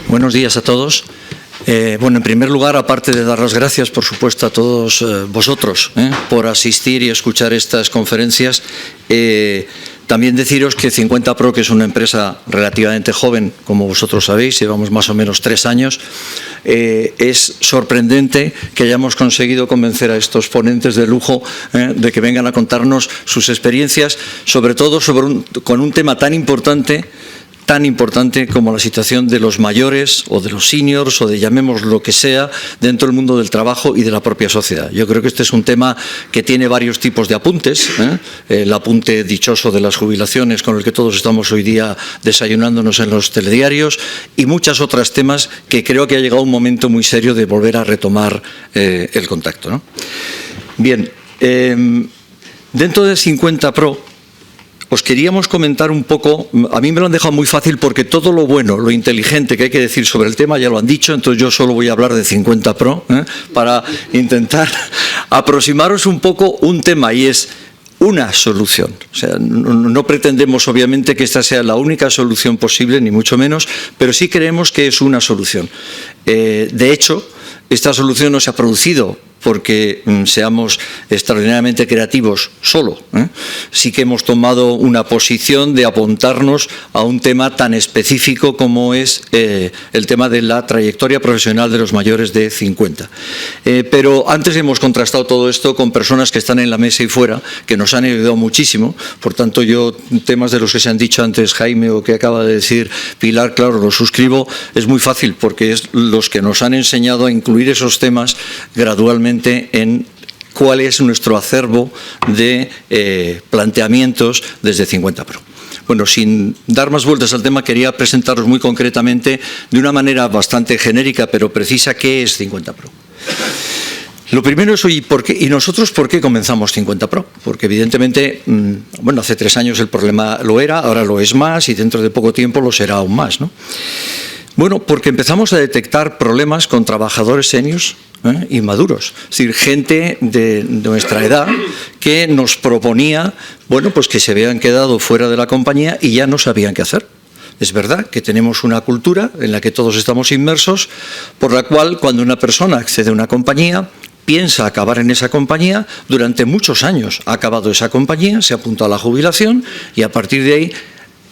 Buenos días a todos. Bueno, en primer lugar, aparte de dar las gracias, por supuesto, a todos vosotros por asistir y escuchar estas conferencias, también deciros que 50Pro, que es una empresa relativamente joven, como vosotros sabéis, llevamos más o menos 3 años, es sorprendente que hayamos conseguido convencer a estos ponentes de lujo de que vengan a contarnos sus experiencias, sobre todo con un tema tan importante como la situación de los mayores o de los seniors o de llamemos lo que sea dentro del mundo del trabajo y de la propia sociedad. Yo creo que este es un tema que tiene varios tipos de apuntes. El apunte dichoso de las jubilaciones con el que todos estamos hoy día desayunándonos en los telediarios y muchos otros temas que creo que ha llegado un momento muy serio de volver a retomar el contacto, ¿no? Bien, dentro de 50Pro os queríamos comentar un poco, a mí me lo han dejado muy fácil porque todo lo bueno, lo inteligente que hay que decir sobre el tema ya lo han dicho, entonces yo solo voy a hablar de 50Pro para intentar aproximaros un poco un tema y es una solución. O sea, no pretendemos obviamente que esta sea la única solución posible, ni mucho menos, pero sí creemos que es una solución. De hecho, esta solución no se ha producido porque seamos extraordinariamente creativos solo. Sí que hemos tomado una posición de apuntarnos a un tema tan específico como es el tema de la trayectoria profesional de los mayores de 50. Pero antes hemos contrastado todo esto con personas que están en la mesa y fuera, que nos han ayudado muchísimo. Por tanto, yo, temas de los que se han dicho antes Jaime o que acaba de decir Pilar, claro, los suscribo. Es muy fácil porque es los que nos han enseñado a incluir esos temas gradualmente en cuál es nuestro acervo de planteamientos desde 50Pro. Bueno, sin dar más vueltas al tema, quería presentaros muy concretamente, de una manera bastante genérica pero precisa, qué es 50Pro. Lo primero es, ¿y nosotros por qué comenzamos 50Pro? Porque evidentemente, bueno, hace 3 años el problema lo era, ahora lo es más y dentro de poco tiempo lo será aún más, ¿no? Bueno, porque empezamos a detectar problemas con trabajadores seniors inmaduros, es decir, gente de nuestra edad que nos proponía, bueno, pues que se habían quedado fuera de la compañía y ya no sabían qué hacer. Es verdad que tenemos una cultura en la que todos estamos inmersos, por la cual cuando una persona accede a una compañía, piensa acabar en esa compañía, durante muchos años ha acabado esa compañía, se apunta a la jubilación y a partir de ahí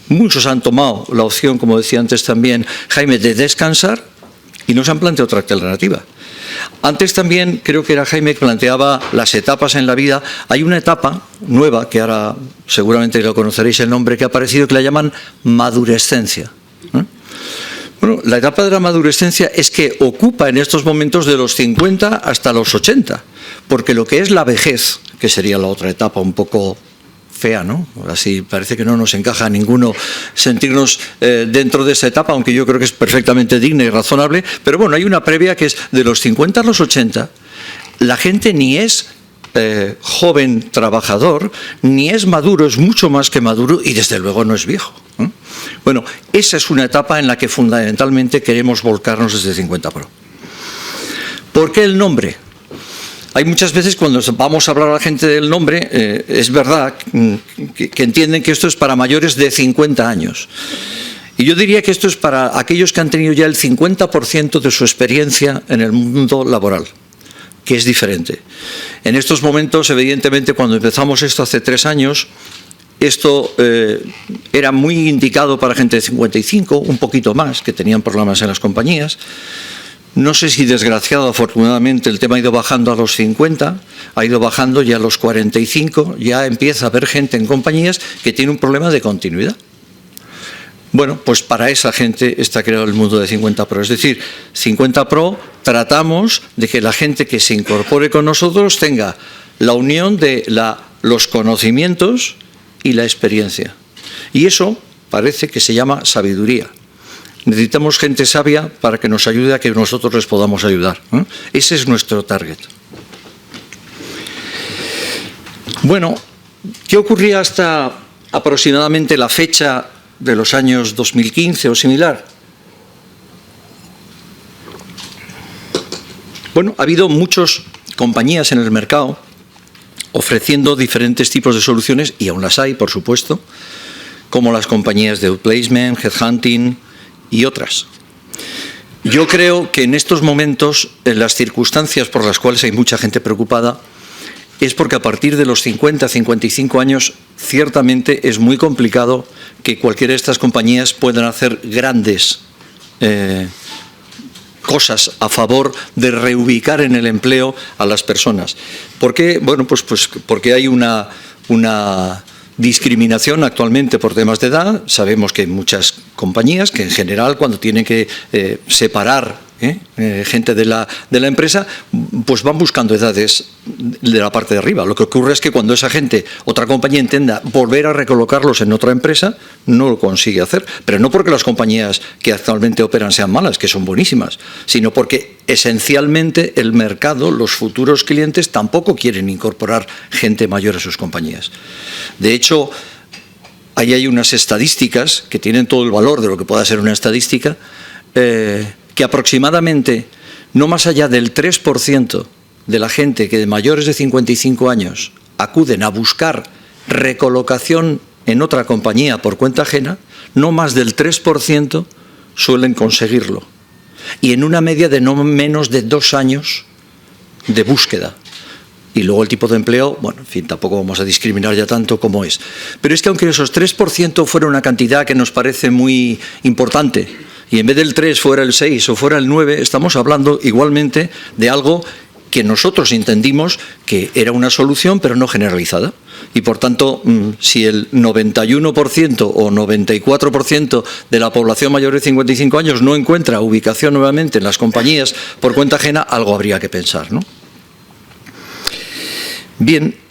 muchos han tomado la opción, como decía antes también Jaime, de descansar y no se han planteado otra alternativa. Antes también, creo que era Jaime que planteaba las etapas en la vida. Hay una etapa nueva, que ahora seguramente lo conoceréis el nombre, que ha aparecido, que la llaman madurescencia. Bueno, la etapa de la madurescencia es que ocupa en estos momentos de los 50 hasta los 80, porque lo que es la vejez, que sería la otra etapa un poco fea, ¿no? Así parece que no nos encaja a ninguno sentirnos dentro de esa etapa, aunque yo creo que es perfectamente digna y razonable, pero bueno, hay una previa que es de los 50 a los 80, la gente ni es joven trabajador, ni es maduro, es mucho más que maduro y desde luego no es viejo. Bueno, esa es una etapa en la que fundamentalmente queremos volcarnos desde 50Pro. ¿Por qué el nombre? Hay muchas veces cuando vamos a hablar a la gente del nombre, es verdad que entienden que esto es para mayores de 50 años. Y yo diría que esto es para aquellos que han tenido ya el 50% de su experiencia en el mundo laboral, que es diferente. En estos momentos, evidentemente, cuando empezamos esto hace 3 años, esto era muy indicado para gente de 55, un poquito más, que tenían problemas en las compañías. No sé si desgraciado, afortunadamente, el tema ha ido bajando a los 50, ha ido bajando ya a los 45, ya empieza a haber gente en compañías que tiene un problema de continuidad. Bueno, pues para esa gente está creado el mundo de 50Pro. Es decir, 50Pro tratamos de que la gente que se incorpore con nosotros tenga la unión de los conocimientos y la experiencia. Y eso parece que se llama sabiduría. Necesitamos gente sabia para que nos ayude a que nosotros les podamos ayudar. Ese es nuestro target. Bueno, ¿qué ocurría hasta aproximadamente la fecha de los años 2015 o similar? Bueno, ha habido muchas compañías en el mercado ofreciendo diferentes tipos de soluciones, y aún las hay, por supuesto, como las compañías de outplacement, headhunting y otras. Yo creo que en estos momentos, en las circunstancias por las cuales hay mucha gente preocupada, es porque a partir de los 50, 55 años, ciertamente es muy complicado que cualquiera de estas compañías puedan hacer grandes cosas a favor de reubicar en el empleo a las personas. ¿Por qué? Bueno, pues porque hay una discriminación actualmente por temas de edad. Sabemos que hay muchas compañías que en general cuando tienen que separar gente de la empresa, pues van buscando edades de la parte de arriba. Lo que ocurre es que cuando esa gente, otra compañía intenta volver a recolocarlos en otra empresa, no lo consigue hacer. Pero no porque las compañías que actualmente operan sean malas, que son buenísimas, sino porque esencialmente el mercado, los futuros clientes, tampoco quieren incorporar gente mayor a sus compañías. De hecho, ahí hay unas estadísticas que tienen todo el valor de lo que pueda ser una estadística, que aproximadamente no más allá del 3% de la gente que de mayores de 55 años acuden a buscar recolocación en otra compañía por cuenta ajena, no más del 3% suelen conseguirlo. Y en una media de no menos de 2 años de búsqueda. Y luego el tipo de empleo, bueno, en fin, tampoco vamos a discriminar ya tanto como es. Pero es que aunque esos 3% fuera una cantidad que nos parece muy importante, y en vez del 3 fuera el 6 o fuera el 9, estamos hablando igualmente de algo que nosotros entendimos que era una solución, pero no generalizada. Y por tanto, si el 91% o 94% de la población mayor de 55 años no encuentra ubicación nuevamente en las compañías por cuenta ajena, algo habría que pensar, ¿no? Bien.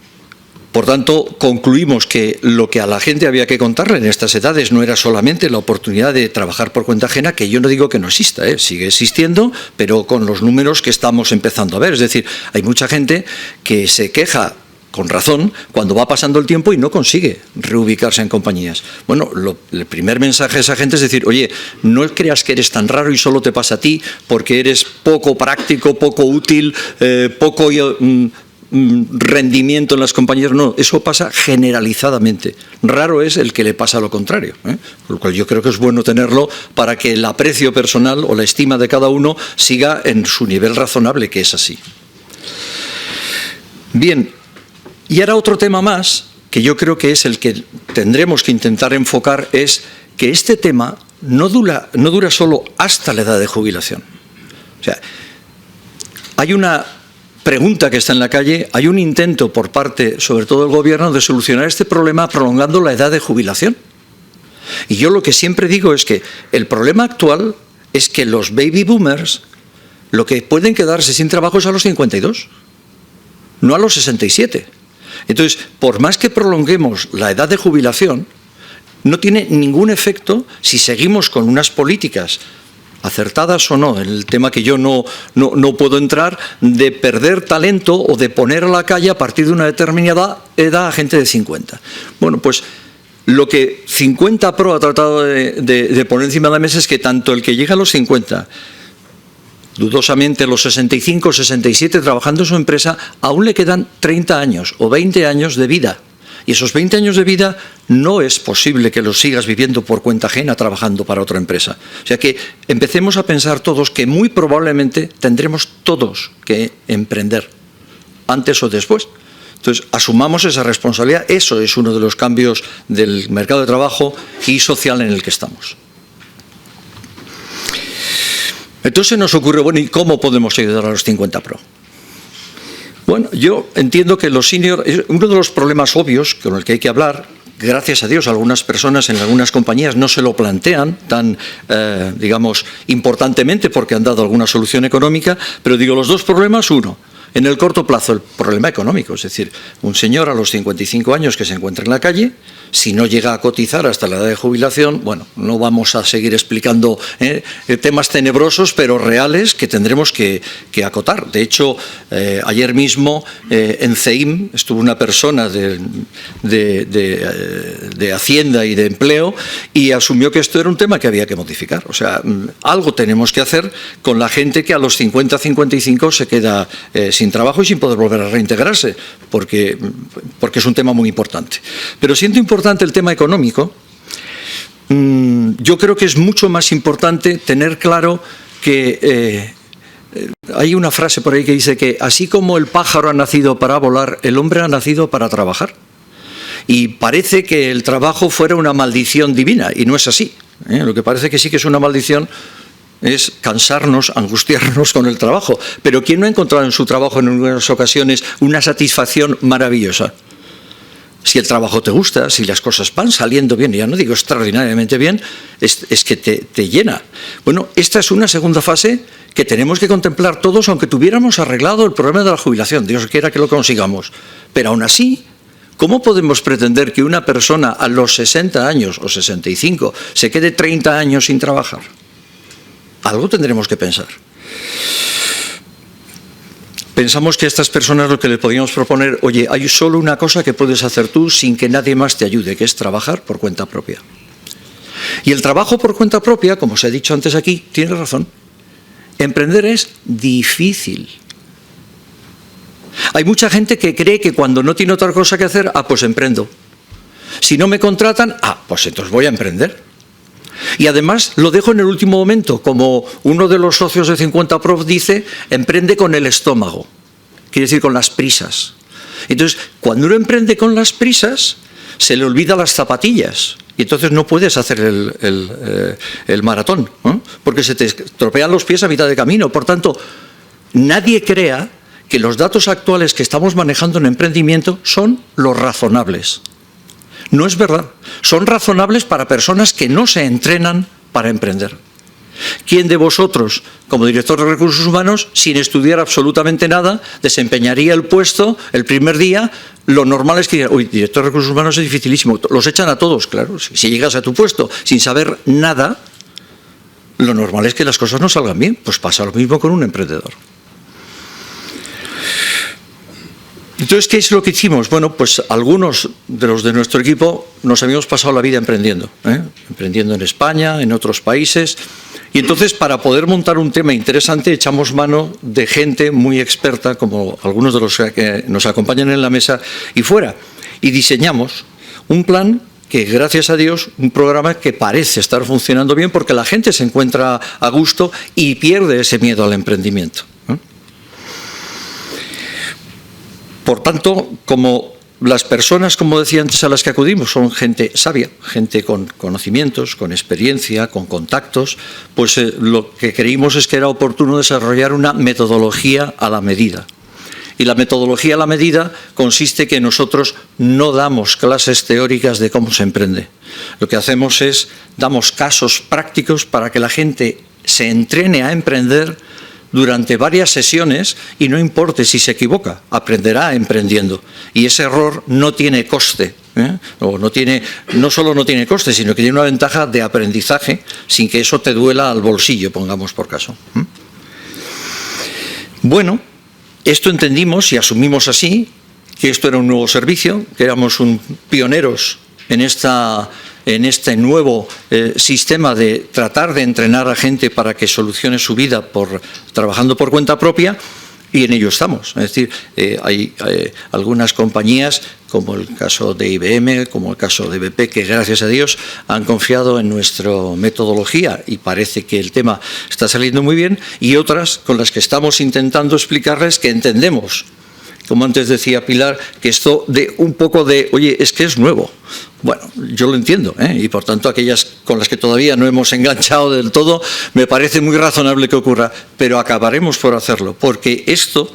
Por tanto, concluimos que lo que a la gente había que contarle en estas edades no era solamente la oportunidad de trabajar por cuenta ajena, que yo no digo que no exista, sigue existiendo, pero con los números que estamos empezando a ver. Es decir, hay mucha gente que se queja, con razón, cuando va pasando el tiempo y no consigue reubicarse en compañías. Bueno, el primer mensaje a esa gente es decir, oye, no creas que eres tan raro y solo te pasa a ti porque eres poco práctico, poco útil, poco rendimiento en las compañías. No, eso pasa generalizadamente. Raro es el que le pasa lo contrario, por lo cual yo creo que es bueno tenerlo para que el aprecio personal o la estima de cada uno siga en su nivel razonable, que es así. Bien, y ahora otro tema más, que yo creo que es el que tendremos que intentar enfocar, es que este tema no dura solo hasta la edad de jubilación. O sea, hay una pregunta que está en la calle, hay un intento por parte, sobre todo del gobierno, de solucionar este problema prolongando la edad de jubilación. Y yo lo que siempre digo es que el problema actual es que los baby boomers lo que pueden quedarse sin trabajo es a los 52, no a los 67. Entonces, por más que prolonguemos la edad de jubilación, no tiene ningún efecto si seguimos con unas políticas acertadas o no, en el tema que yo no puedo entrar, de perder talento o de poner a la calle a partir de una determinada edad a gente de 50. Bueno, pues lo que 50 Pro ha tratado de poner encima de la mesa es que tanto el que llega a los 50, dudosamente los 65, 67 trabajando en su empresa, aún le quedan 30 años o 20 años de vida. Y esos 20 años de vida no es posible que los sigas viviendo por cuenta ajena trabajando para otra empresa. O sea que empecemos a pensar todos que muy probablemente tendremos todos que emprender, antes o después. Entonces, asumamos esa responsabilidad. Eso es uno de los cambios del mercado de trabajo y social en el que estamos. Entonces nos ocurre, bueno, ¿y cómo podemos ayudar a los 50 Pro? Bueno, yo entiendo que los seniors, uno de los problemas obvios con el que hay que hablar, gracias a Dios, algunas personas en algunas compañías no se lo plantean tan, digamos, importantemente porque han dado alguna solución económica, pero digo, los dos problemas, uno, en el corto plazo, el problema económico, es decir, un señor a los 55 años que se encuentra en la calle, si no llega a cotizar hasta la edad de jubilación, bueno, no vamos a seguir explicando temas tenebrosos, pero reales que tendremos que acotar. De hecho, ayer mismo en CEIM estuvo una persona de Hacienda y de Empleo y asumió que esto era un tema que había que modificar. O sea, algo tenemos que hacer con la gente que a los 50-55 se queda sin trabajo y sin poder volver a reintegrarse, porque es un tema muy importante. Pero siendo importante el tema económico, yo creo que es mucho más importante tener claro que hay una frase por ahí que dice que así como el pájaro ha nacido para volar, el hombre ha nacido para trabajar. Y parece que el trabajo fuera una maldición divina, y no es así. Lo que parece que sí que es una maldición es cansarnos, angustiarnos con el trabajo. Pero ¿quién no ha encontrado en su trabajo en algunas ocasiones una satisfacción maravillosa? Si el trabajo te gusta, si las cosas van saliendo bien, ya no digo extraordinariamente bien, es que te llena. Bueno, esta es una segunda fase que tenemos que contemplar todos, aunque tuviéramos arreglado el problema de la jubilación. Dios quiera que lo consigamos. Pero aún así, ¿cómo podemos pretender que una persona a los 60 años o 65 se quede 30 años sin trabajar? Algo tendremos que pensar. Pensamos que a estas personas lo que les podríamos proponer, oye, hay solo una cosa que puedes hacer tú sin que nadie más te ayude, que es trabajar por cuenta propia. Y el trabajo por cuenta propia, como os he dicho antes aquí, tiene razón. Emprender es difícil. Hay mucha gente que cree que cuando no tiene otra cosa que hacer, pues emprendo. Si no me contratan, pues entonces voy a emprender. Y además lo dejo en el último momento, como uno de los socios de 50 Pro dice, emprende con el estómago, quiere decir con las prisas. Entonces, cuando uno emprende con las prisas, se le olvida las zapatillas y entonces no puedes hacer el maratón, ¿no? Porque se te estropean los pies a mitad de camino. Por tanto, nadie crea que los datos actuales que estamos manejando en emprendimiento son los razonables. No es verdad. Son razonables para personas que no se entrenan para emprender. ¿Quién de vosotros, como director de recursos humanos, sin estudiar absolutamente nada, desempeñaría el puesto el primer día? Lo normal es que digan, uy, director de recursos humanos es dificilísimo. Los echan a todos, claro. Si llegas a tu puesto sin saber nada, lo normal es que las cosas no salgan bien. Pues pasa lo mismo con un emprendedor. Entonces, ¿qué es lo que hicimos? Bueno, pues algunos de los de nuestro equipo nos habíamos pasado la vida emprendiendo, emprendiendo en España, en otros países, y entonces para poder montar un tema interesante echamos mano de gente muy experta, como algunos de los que nos acompañan en la mesa y fuera, y diseñamos un plan que, gracias a Dios, un programa que parece estar funcionando bien porque la gente se encuentra a gusto y pierde ese miedo al emprendimiento. Por tanto, como las personas, como decía antes, a las que acudimos son gente sabia, gente con conocimientos, con experiencia, con contactos, pues lo que creímos es que era oportuno desarrollar una metodología a la medida. Y la metodología a la medida consiste que nosotros no damos clases teóricas de cómo se emprende. Lo que hacemos es, damos casos prácticos para que la gente se entrene a emprender durante varias sesiones y no importe si se equivoca, aprenderá emprendiendo. Y ese error no tiene coste, o no solo no tiene coste, sino que tiene una ventaja de aprendizaje sin que eso te duela al bolsillo, pongamos por caso. Bueno, esto entendimos y asumimos así, que esto era un nuevo servicio, que éramos pioneros en este nuevo sistema de tratar de entrenar a gente para que solucione su vida trabajando por cuenta propia, y en ello estamos. Es decir, hay algunas compañías, como el caso de IBM, como el caso de BP, que gracias a Dios han confiado en nuestra metodología y parece que el tema está saliendo muy bien, y otras con las que estamos intentando explicarles que entendemos, como antes decía Pilar, que esto de un poco de, oye, es que es nuevo. Bueno, yo lo entiendo, y por tanto aquellas con las que todavía no hemos enganchado del todo, me parece muy razonable que ocurra, pero acabaremos por hacerlo, porque esto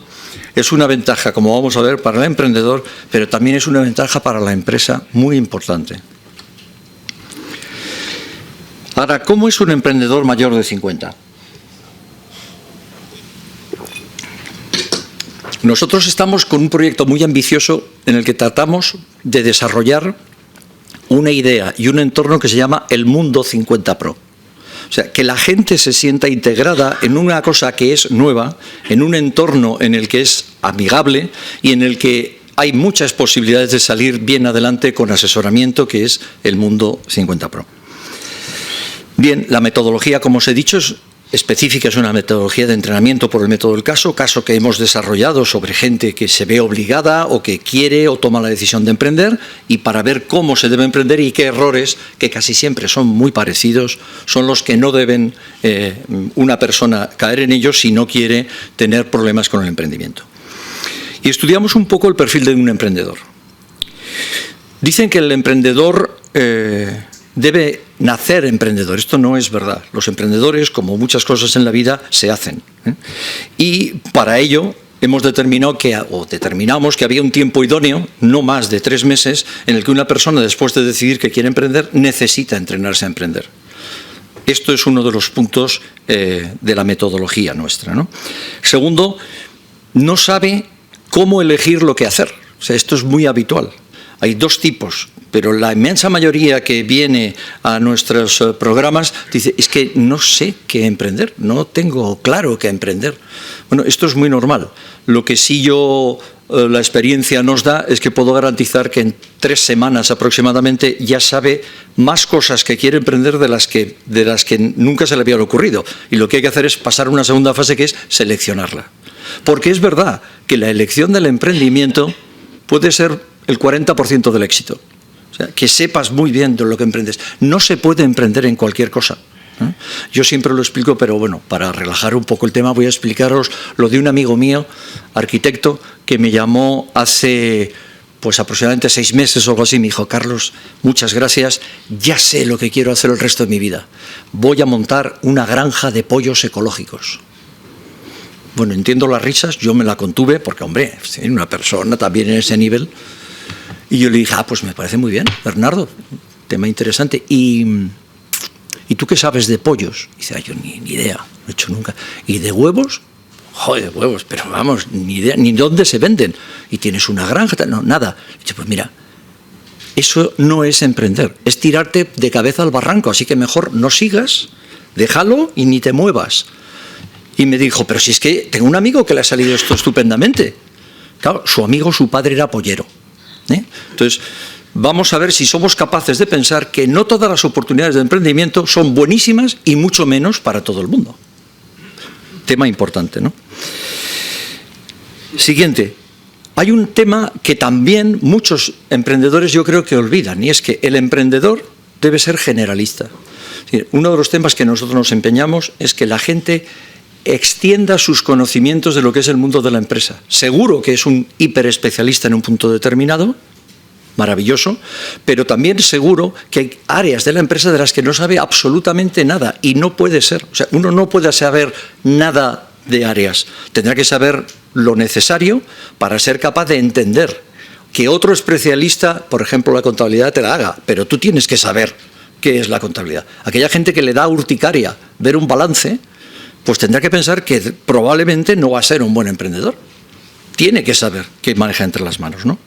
es una ventaja, como vamos a ver, para el emprendedor, pero también es una ventaja para la empresa muy importante. Ahora, ¿cómo es un emprendedor mayor de 50? Nosotros estamos con un proyecto muy ambicioso en el que tratamos de desarrollar una idea y un entorno que se llama el Mundo 50 Pro. O sea, que la gente se sienta integrada en una cosa que es nueva, en un entorno en el que es amigable y en el que hay muchas posibilidades de salir bien adelante con asesoramiento, que es el Mundo 50 Pro. Bien, la metodología, como os he dicho, específica, es una metodología de entrenamiento por el método del caso que hemos desarrollado sobre gente que se ve obligada o que quiere o toma la decisión de emprender, y para ver cómo se debe emprender y qué errores, que casi siempre son muy parecidos, son los que no deben una persona caer en ellos si no quiere tener problemas con el emprendimiento. Y estudiamos un poco el perfil de un emprendedor. Dicen que el emprendedor debe nacer emprendedor. Esto no es verdad. Los emprendedores, como muchas cosas en la vida, se hacen. Y para ello hemos determinamos que había un tiempo idóneo, no más de 3 meses, en el que una persona, después de decidir que quiere emprender, necesita entrenarse a emprender. Esto es uno de los puntos de la metodología nuestra, ¿no? Segundo, no sabe cómo elegir lo que hacer. O sea, esto es muy habitual. Hay 2 tipos, pero la inmensa mayoría que viene a nuestros programas dice, es que no sé qué emprender, no tengo claro qué emprender. Bueno, esto es muy normal. Lo que sí la experiencia nos da es que puedo garantizar que en 3 semanas aproximadamente ya sabe más cosas que quiere emprender de las que nunca se le habían ocurrido. Y lo que hay que hacer es pasar a una segunda fase, que es seleccionarla. Porque es verdad que la elección del emprendimiento puede ser el 40% del éxito. O sea, que sepas muy bien de lo que emprendes. No se puede emprender en cualquier cosa. Yo siempre lo explico, pero bueno, para relajar un poco el tema voy a explicaros lo de un amigo mío, arquitecto, que me llamó hace pues aproximadamente 6 meses o algo así. Me dijo, Carlos, muchas gracias, ya sé lo que quiero hacer el resto de mi vida. Voy a montar una granja de pollos ecológicos. Bueno, entiendo las risas, yo me la contuve, porque hombre, una persona también en ese nivel. Y yo le dije, pues me parece muy bien, Bernardo, tema interesante. ¿Y tú qué sabes de pollos? Y dice, yo ni idea, no he hecho nunca. ¿Y de huevos? Joder, huevos, pero vamos, ni idea, ni dónde se venden. ¿Y tienes una granja? No, nada. Y dice, pues mira, eso no es emprender, es tirarte de cabeza al barranco, así que mejor no sigas, déjalo y ni te muevas. Y me dijo, pero si es que tengo un amigo que le ha salido esto estupendamente. Claro, su amigo, su padre era pollero. Entonces, vamos a ver si somos capaces de pensar que no todas las oportunidades de emprendimiento son buenísimas y mucho menos para todo el mundo. Tema importante, ¿no? Siguiente. Hay un tema que también muchos emprendedores yo creo que olvidan, y es que el emprendedor debe ser generalista. Uno de los temas que nosotros nos empeñamos es que la gente extienda sus conocimientos de lo que es el mundo de la empresa. Seguro que es un hiperespecialista en un punto determinado, maravilloso, pero también seguro que hay áreas de la empresa de las que no sabe absolutamente nada, y no puede ser. O sea, uno no puede saber nada de áreas. Tendrá que saber lo necesario para ser capaz de entender que otro especialista, por ejemplo, la contabilidad, te la haga, pero tú tienes que saber qué es la contabilidad. Aquella gente que le da urticaria ver un balance, pues tendrá que pensar que probablemente no va a ser un buen emprendedor. Tiene que saber qué maneja entre las manos, ¿no?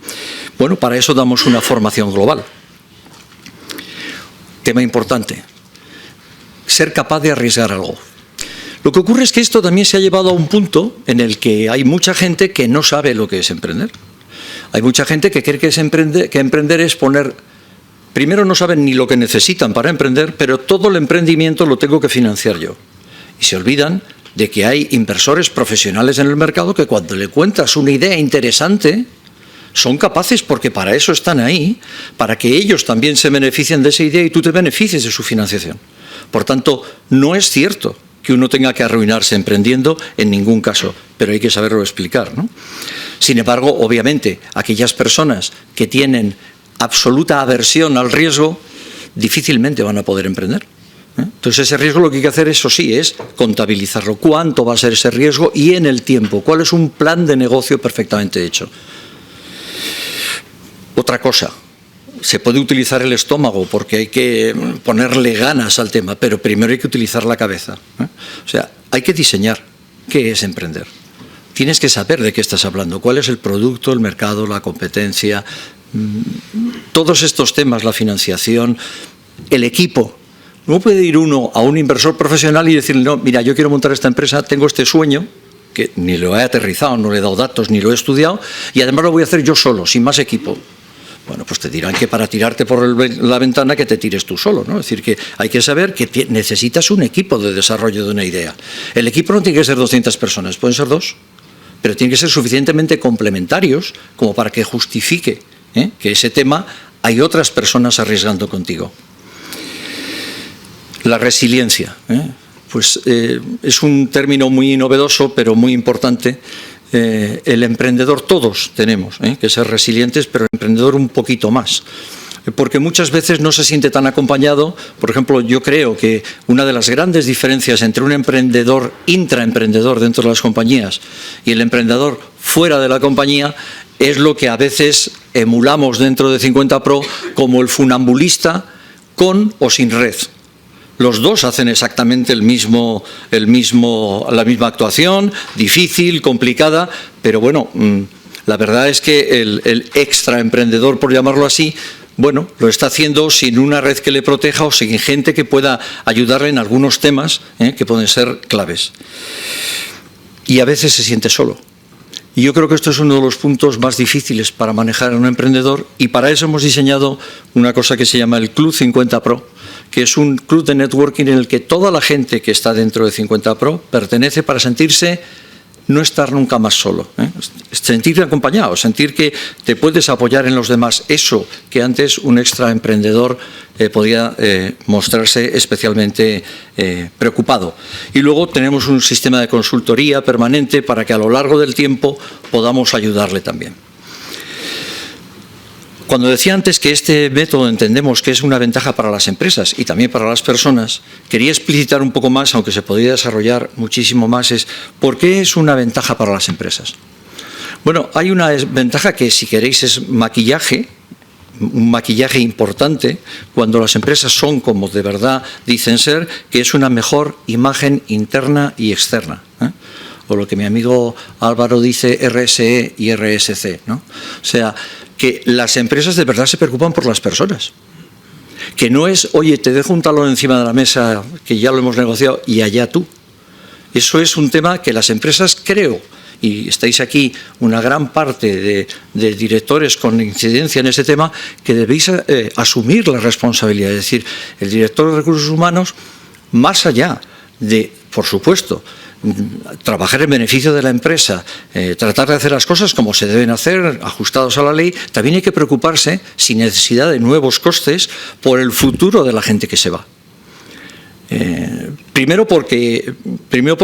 Bueno, para eso damos una formación global. Tema importante, ser capaz de arriesgar algo. Lo que ocurre es que esto también se ha llevado a un punto en el que hay mucha gente que no sabe lo que es emprender. Hay mucha gente que cree que emprender es poner... Primero, no saben ni lo que necesitan para emprender, pero todo el emprendimiento lo tengo que financiar yo. Y se olvidan de que hay inversores profesionales en el mercado que cuando le cuentas una idea interesante, son capaces, porque para eso están ahí, para que ellos también se beneficien de esa idea y tú te beneficies de su financiación. Por tanto, no es cierto que uno tenga que arruinarse emprendiendo en ningún caso, pero hay que saberlo explicar, ¿no? Sin embargo, obviamente, aquellas personas que tienen absoluta aversión al riesgo, difícilmente van a poder emprender. Entonces, ese riesgo lo que hay que hacer, eso sí, es contabilizarlo. ¿Cuánto va a ser ese riesgo y en el tiempo? ¿Cuál es un plan de negocio perfectamente hecho? Otra cosa, se puede utilizar el estómago porque hay que ponerle ganas al tema, pero primero hay que utilizar la cabeza. O sea, hay que diseñar qué es emprender. Tienes que saber de qué estás hablando, cuál es el producto, el mercado, la competencia, todos estos temas, la financiación, el equipo. No puede ir uno a un inversor profesional y decirle, no, mira, yo quiero montar esta empresa, tengo este sueño, que ni lo he aterrizado, no le he dado datos, ni lo he estudiado, y además lo voy a hacer yo solo, sin más equipo. Bueno, pues te dirán que para tirarte por la ventana que te tires tú solo, ¿no? Es decir, que hay que saber que necesitas un equipo de desarrollo de una idea. El equipo no tiene que ser 200 personas, pueden ser 2, pero tienen que ser suficientemente complementarios como para que justifique que ese tema hay otras personas arriesgando contigo. La resiliencia, pues es un término muy novedoso, pero muy importante. El emprendedor, todos tenemos que ser resilientes, pero el emprendedor un poquito más. Porque muchas veces no se siente tan acompañado. Por ejemplo, yo creo que una de las grandes diferencias entre un emprendedor, intraemprendedor dentro de las compañías, y el emprendedor fuera de la compañía, es lo que a veces emulamos dentro de 50 Pro como el funambulista con o sin red. Los dos hacen exactamente la misma actuación, difícil, complicada, pero bueno, la verdad es que el extraemprendedor, por llamarlo así, bueno, lo está haciendo sin una red que le proteja o sin gente que pueda ayudarle en algunos temas que pueden ser claves. Y a veces se siente solo. Y yo creo que esto es uno de los puntos más difíciles para manejar a un emprendedor, y para eso hemos diseñado una cosa que se llama el Club 50 Pro, que es un club de networking en el que toda la gente que está dentro de 50 Pro pertenece para sentirse, no estar nunca más solo, sentirte acompañado, sentir que te puedes apoyar en los demás, eso que antes un extraemprendedor podía mostrarse especialmente preocupado. Y luego tenemos un sistema de consultoría permanente para que a lo largo del tiempo podamos ayudarle también. Cuando decía antes que este método entendemos que es una ventaja para las empresas y también para las personas, quería explicitar un poco más, aunque se podría desarrollar muchísimo más, es ¿por qué es una ventaja para las empresas? Bueno, hay una ventaja que, si queréis, es maquillaje, un maquillaje importante cuando las empresas son como de verdad dicen ser, que es una mejor imagen interna y externa, o lo que mi amigo Álvaro dice, RSE y RSC, ¿no? O sea, que las empresas de verdad se preocupan por las personas. Que no es, oye, te dejo un talón encima de la mesa que ya lo hemos negociado y allá tú. Eso es un tema que las empresas, creo, y estáis aquí una gran parte de directores con incidencia en ese tema, que debéis asumir la responsabilidad. Es decir, el director de recursos humanos, más allá de, por supuesto, trabajar en beneficio de la empresa, tratar de hacer las cosas como se deben hacer, ajustados a la ley, también hay que preocuparse, sin necesidad de nuevos costes, por el futuro de la gente que se va. Primero porque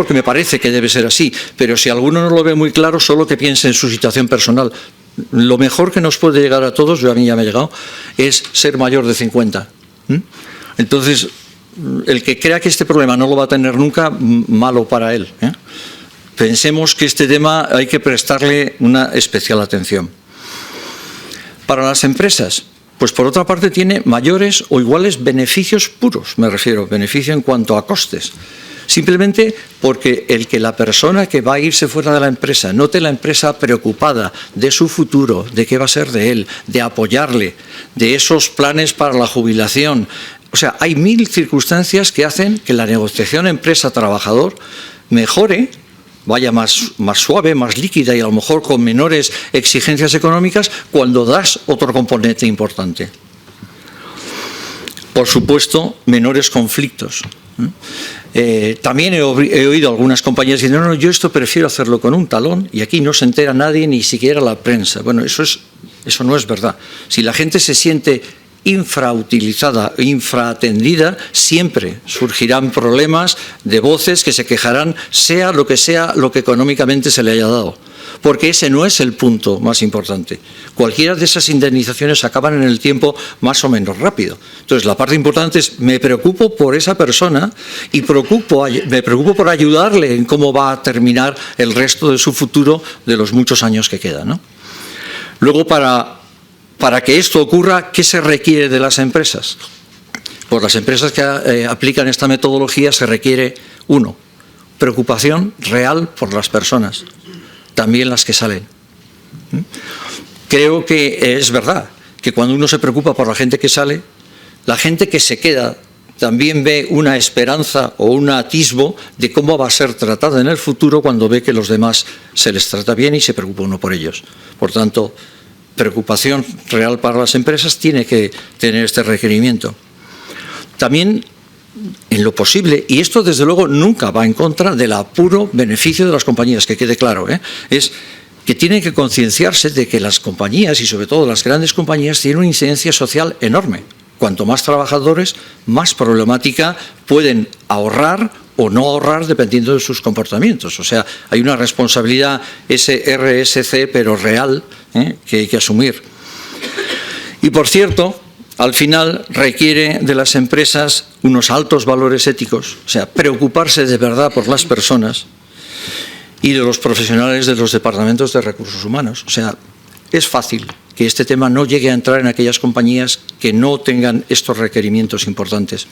me parece que debe ser así, pero si alguno no lo ve muy claro, solo que piense en su situación personal. Lo mejor que nos puede llegar a todos, yo a mí ya me ha llegado, es ser mayor de 50. Entonces, el que crea que este problema no lo va a tener nunca, malo para él. Pensemos que este tema hay que prestarle una especial atención. Para las empresas, pues por otra parte tiene mayores o iguales beneficios puros, me refiero, beneficio en cuanto a costes. Simplemente porque el que la persona que va a irse fuera de la empresa note la empresa preocupada de su futuro, de qué va a ser de él, de apoyarle, de esos planes para la jubilación. O sea, hay 1000 circunstancias que hacen que la negociación empresa-trabajador mejore, vaya más suave, más líquida y a lo mejor con menores exigencias económicas cuando das otro componente importante. Por supuesto, menores conflictos. También he oído algunas compañías diciendo, no, yo esto prefiero hacerlo con un talón y aquí no se entera nadie, ni siquiera la prensa. Bueno, eso no es verdad. Si la gente se siente infrautilizada, infraatendida, siempre surgirán problemas de voces que se quejarán, sea lo que económicamente se le haya dado. Porque ese no es el punto más importante. Cualquiera de esas indemnizaciones acaban en el tiempo más o menos rápido. Entonces, la parte importante es, me preocupo por esa persona y me preocupo por ayudarle en cómo va a terminar el resto de su futuro de los muchos años que quedan, ¿no? Luego, para que esto ocurra, ¿qué se requiere de las empresas? Pues las empresas que aplican esta metodología se requiere, 1, preocupación real por las personas, también las que salen. Creo que es verdad que cuando uno se preocupa por la gente que sale, la gente que se queda también ve una esperanza o un atisbo de cómo va a ser tratada en el futuro cuando ve que los demás se les trata bien y se preocupa uno por ellos. Por tanto, preocupación real para las empresas, tiene que tener este requerimiento. También, en lo posible, y esto desde luego nunca va en contra del puro beneficio de las compañías, que quede claro, es que tienen que concienciarse de que las compañías, y sobre todo las grandes compañías, tienen una incidencia social enorme. Cuanto más trabajadores, más problemática pueden ahorrar o no ahorrar dependiendo de sus comportamientos. O sea, hay una responsabilidad RSC, pero real, que hay que asumir. Y por cierto, al final requiere de las empresas unos altos valores éticos, o sea, preocuparse de verdad por las personas y de los profesionales de los departamentos de recursos humanos. O sea, es fácil que este tema no llegue a entrar en aquellas compañías que no tengan estos requerimientos importantes,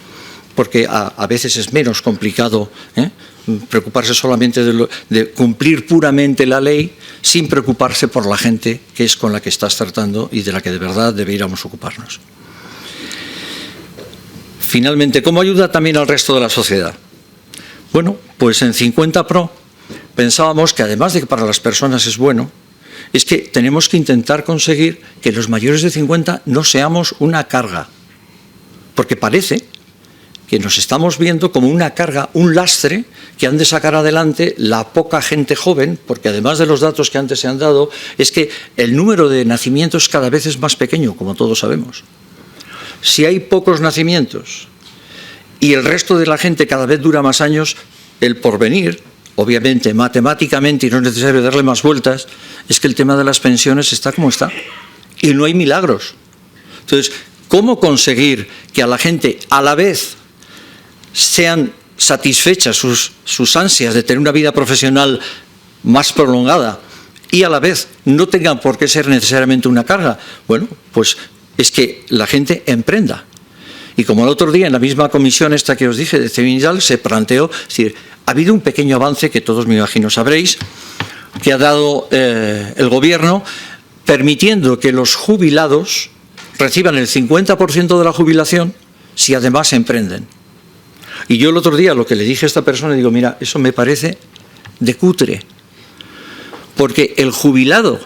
porque a veces es menos complicado preocuparse solamente de cumplir puramente la ley sin preocuparse por la gente que es con la que estás tratando y de la que de verdad deberíamos ocuparnos. Finalmente, ¿cómo ayuda también al resto de la sociedad? Bueno, pues en 50 Pro pensábamos que además de que para las personas es bueno, es que tenemos que intentar conseguir que los mayores de 50 no seamos una carga, porque parece que nos estamos viendo como una carga, un lastre que han de sacar adelante la poca gente joven, porque además de los datos que antes se han dado, es que el número de nacimientos cada vez es más pequeño, como todos sabemos. Si hay pocos nacimientos y el resto de la gente cada vez dura más años, el porvenir, obviamente, matemáticamente, y no es necesario darle más vueltas, es que el tema de las pensiones está como está. Y no hay milagros. Entonces, ¿cómo conseguir que a la gente, a la vez, sean satisfechas sus ansias de tener una vida profesional más prolongada y a la vez no tengan por qué ser necesariamente una carga? Bueno, pues es que la gente emprenda. Y como el otro día en la misma comisión esta que os dije de Cevinidal se planteó, es decir, ha habido un pequeño avance que todos me imagino sabréis, que ha dado el gobierno permitiendo que los jubilados reciban el 50% de la jubilación si además emprenden. Y yo el otro día lo que le dije a esta persona, digo, mira, eso me parece de cutre, porque el jubilado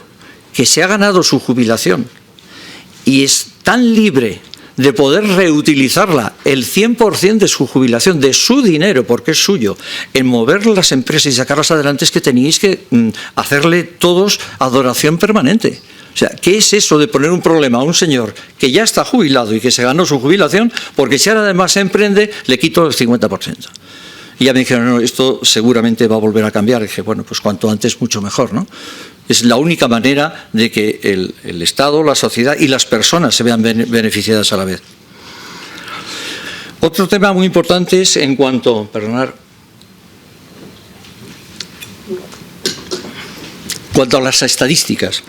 que se ha ganado su jubilación y es tan libre de poder reutilizarla, el 100% de su jubilación, de su dinero, porque es suyo, en mover las empresas y sacarlas adelante, es que teníais que hacerle todos adoración permanente. O sea, ¿qué es eso de poner un problema a un señor que ya está jubilado y que se ganó su jubilación, porque si ahora además se emprende, le quito el 50%? Y ya me dijeron, no, esto seguramente va a volver a cambiar. Y dije, bueno, pues cuanto antes mucho mejor, ¿no? Es la única manera de que el Estado, la sociedad y las personas se vean beneficiadas a la vez. Otro tema muy importante es en cuanto, cuanto a las estadísticas.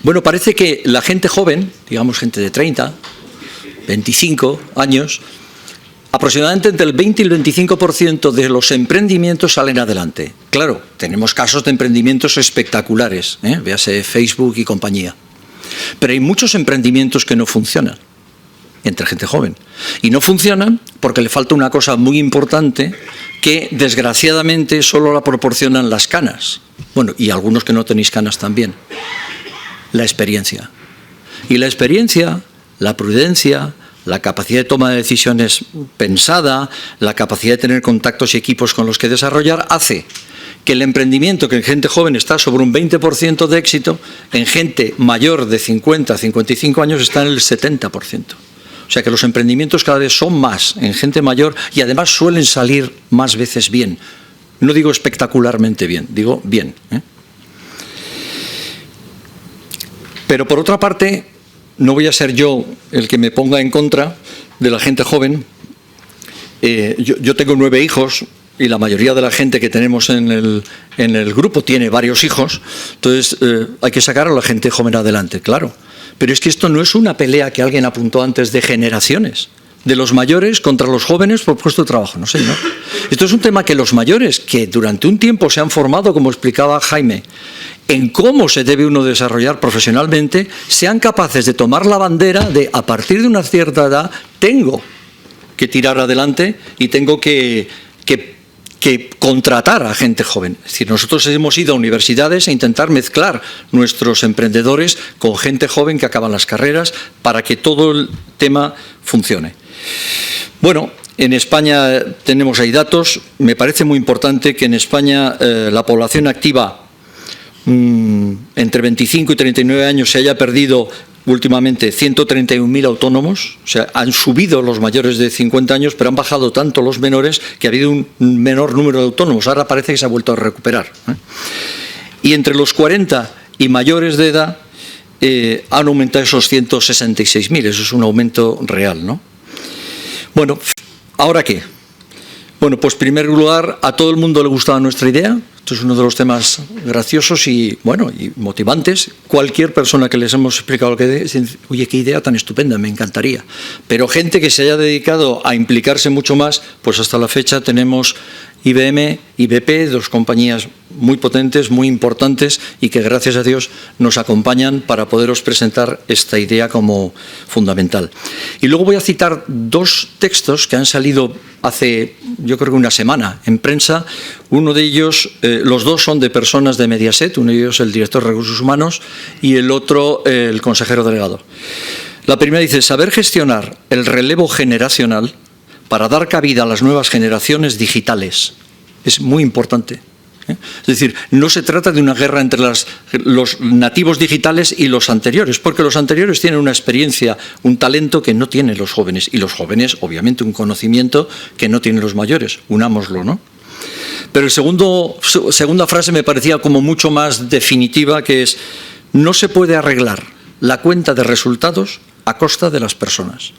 Bueno, parece que la gente joven, digamos gente de 30, 25 años, aproximadamente entre el 20 y el 25% de los emprendimientos salen adelante. Claro, tenemos casos de emprendimientos espectaculares, véase Facebook y compañía. Pero hay muchos emprendimientos que no funcionan entre gente joven. Y no funcionan porque le falta una cosa muy importante que desgraciadamente solo la proporcionan las canas. Bueno, y algunos que no tenéis canas también. La experiencia. Y la experiencia, la prudencia, la capacidad de toma de decisiones pensada, la capacidad de tener contactos y equipos con los que desarrollar, hace que el emprendimiento, que en gente joven está sobre un 20% de éxito, en gente mayor de 50 a 55 años está en el 70%. O sea que los emprendimientos cada vez son más en gente mayor y además suelen salir más veces bien. No digo espectacularmente bien, digo bien. Pero por otra parte, no voy a ser yo el que me ponga en contra de la gente joven. Yo tengo 9 hijos y la mayoría de la gente que tenemos en el grupo tiene varios hijos. Entonces hay que sacar a la gente joven adelante, claro. Pero es que esto no es una pelea que alguien apuntó antes de generaciones, de los mayores contra los jóvenes por puesto de trabajo. No sé, ¿no? Esto es un tema que los mayores, que durante un tiempo se han formado, como explicaba Jaime, en cómo se debe uno desarrollar profesionalmente, sean capaces de tomar la bandera de, a partir de una cierta edad, tengo que tirar adelante y tengo que que contratar a gente joven. Es decir, nosotros hemos ido a universidades a intentar mezclar nuestros emprendedores con gente joven que acaban las carreras para que todo el tema funcione. Bueno, en España tenemos ahí datos. Me parece muy importante que en España la población activa entre 25 y 39 años se haya perdido últimamente 131.000 autónomos, o sea, han subido los mayores de 50 años, pero han bajado tanto los menores que ha habido un menor número de autónomos. Ahora parece que se ha vuelto a recuperar. Y entre los 40 y mayores de edad han aumentado esos 166.000. Eso es un aumento real, ¿no? Bueno, ¿ahora qué? Bueno, pues en primer lugar, a todo el mundo le gustaba nuestra idea. Esto es uno de los temas graciosos y, bueno, y motivantes. Cualquier persona que les hemos explicado lo que es, oye, qué idea tan estupenda, me encantaría. Pero gente que se haya dedicado a implicarse mucho más, pues hasta la fecha tenemos IBM y BP, dos compañías muy potentes, muy importantes y que gracias a Dios nos acompañan para poderos presentar esta idea como fundamental. Y luego voy a citar dos textos que han salido hace, yo creo que una semana, en prensa. Uno de ellos, los dos son de personas de Mediaset, uno de ellos el director de Recursos Humanos y el otro el consejero delegado. La primera dice, saber gestionar el relevo generacional para dar cabida a las nuevas generaciones digitales. Es muy importante. Es decir, no se trata de una guerra entre los nativos digitales y los anteriores, porque los anteriores tienen una experiencia, un talento que no tienen los jóvenes, y los jóvenes, obviamente, un conocimiento que no tienen los mayores. Unámoslo, ¿no? Pero segunda frase me parecía como mucho más definitiva, que es, no se puede arreglar la cuenta de resultados a costa de las personas.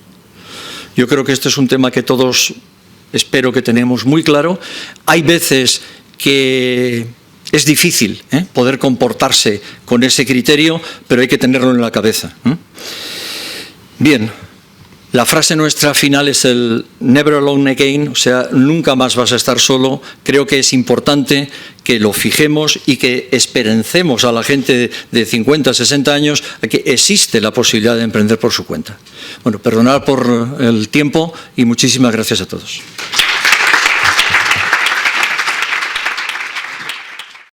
Yo creo que este es un tema que todos espero que tenemos muy claro. Hay veces que es difícil poder comportarse con ese criterio, pero hay que tenerlo en la cabeza. Bien, la frase nuestra final es el never alone again, o sea, nunca más vas a estar solo. Creo que es importante que lo fijemos y que esperencemos a la gente de 50, 60 años a que existe la posibilidad de emprender por su cuenta. Bueno, perdonad por el tiempo y muchísimas gracias a todos.